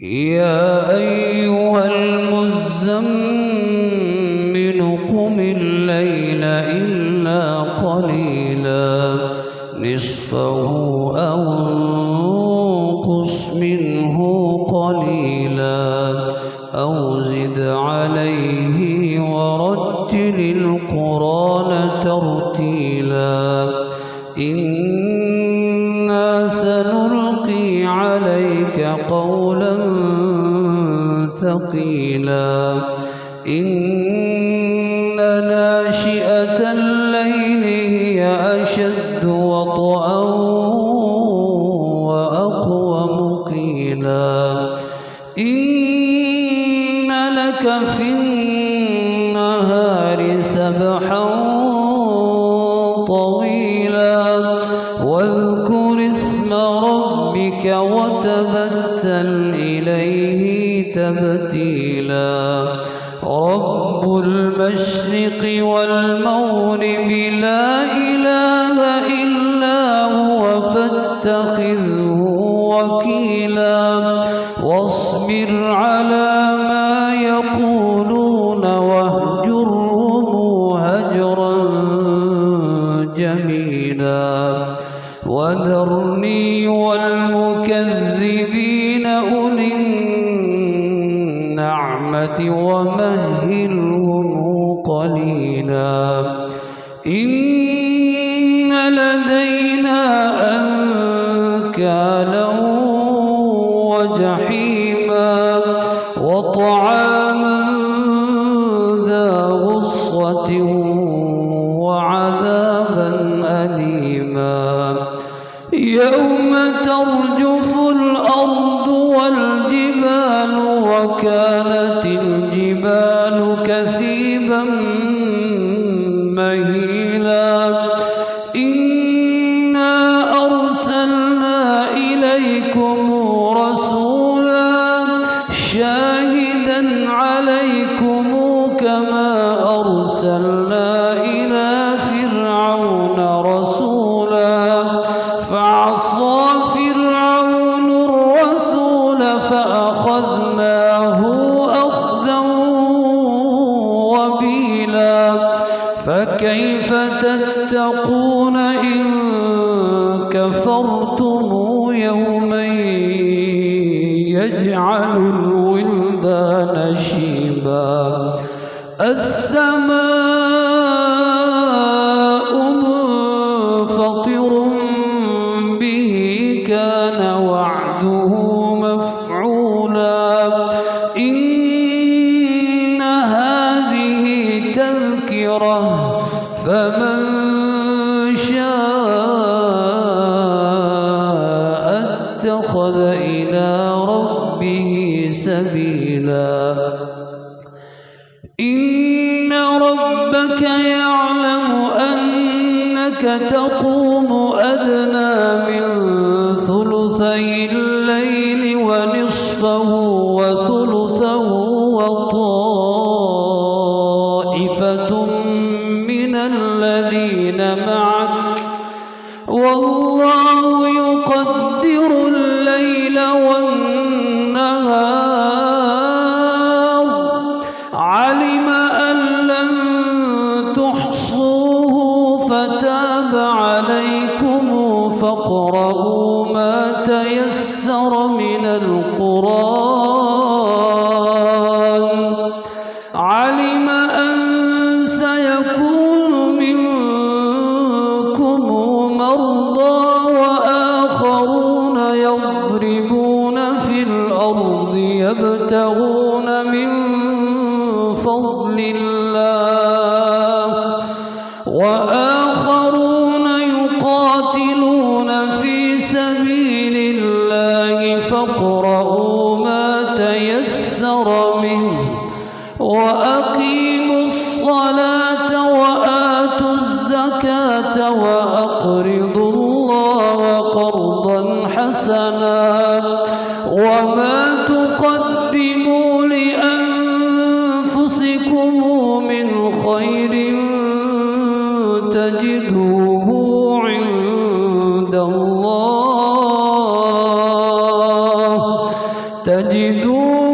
يا أيها المزمل قم الليل إلا قليلا نصفه أو انقص منه قليلا أو زد عليه ورتل القرآن ترتيلا إنا سنلقي عليك قولا ثقيلا إن ناشئة الليل هي أشد وطئا وأقوم قيلا إن لك في النهار سبحا طويلا واذكر اسم ربك وتبتل إليه تبتيلا رب المشرق والمغرب لا إله إلا هو فاتخذه وكيلا واصبر على ما يقولون واهجرهم هجرا جميلا وذرني والمكذبين أولي النعمة ومهلهم قليلا إن لدينا أنكالا وجحيما وطعاما ذا غصة وعذابا أليما يوم ترجف الأرض والجبال وكانت الجبال كثيبا مهيلا إنا أرسلنا إليكم رسولا شاهدا عليكم كما أرسلنا إلى فرعون رسولا فعصى فرعون الرسول فأخذناه أخذا وبيلا فكيف تتقون إن كفرتم يوما يجعل الولدان شيبا السماء منفطر به كان وعده مفعولا إن هذه تذكرة فمن شاء اتخذ إلى ربه سبيلا إن ربك يعلم أنك تقوم أدنى من ثلثي الليل ونصفه وثلثه وطائفة من الذين معك والله يقدر الليل والنهار علم أن لن تحصوه فتاب عليكم فاقرؤوا ما تيسر من القرآن علم أن سيكون منكم مرضى وآخرون يضربون في الأرض يبتغون من فضل الله وآخرون يقاتلون في سبيل الله فاقرؤوا ما تيسر منه وأقيموا الصلاة وآتوا الزكاة وأقرضوا الله قرضا حسنا وما تقدموا لأنفسكم من خير تجدوه عند الله تجدون